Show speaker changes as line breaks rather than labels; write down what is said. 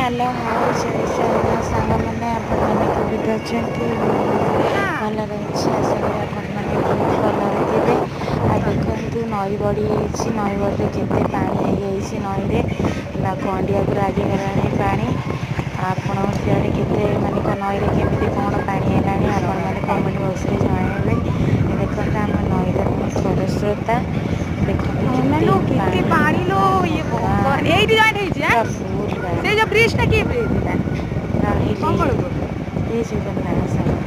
Hello hi ଜୟ ଜଗନ୍ନାଥ ସାଙ୍ଗମାନେ ଆପଣମାନେ କେମିତି ଅଛନ୍ତି? ଭଲରେ ଅଛି ଆଶା କরি ଆପଣମାନେ ବହୁତ ଭଲରେ ଥିବେ। ଆଉ ଦେଖନ୍ତୁ ନଈ ବଢ଼ି ହେଇଛି, ନଈ ବଢ଼ିରେ କେତେ ପାଣି ହେଇଯାଇଛି ନଈରେ ଗଣ୍ଡିଆ ପୁରା ଲାଗିଗଲାଣି ପାଣି। ଆପଣଙ୍କ ସିଆଡ଼େ କେତେ ମାନେ ନଈରେ କେମିତି କ'ଣ ପାଣି ହେଲାଣି ଆପଣମାନେ କମେଣ୍ଟ ବକ୍ସରେ ଜଣାଇବେ। ଦେଖନ୍ତୁ ଆମ ନଈର ଖରସ୍ରୋତା ଦେଖନ୍ତୁ
କେତେ ପାଣି ଲୋ ଇଏ ଭଗବାନ ଏଇଠି ଜଏଣ୍ଟ ହେଇଛି
ପୁରା
ଆଁ
ଫୁଲ ପାଣି।
ସେଇ ଯୋଉ ବ୍ରିଜ ଟା କିଏ ବ୍ରିଜ ଟା
ନହେଲେ
କଣ ପଡିବ?
ଜୟ ଜଗନ୍ନାଥ ସାଙ୍ଗ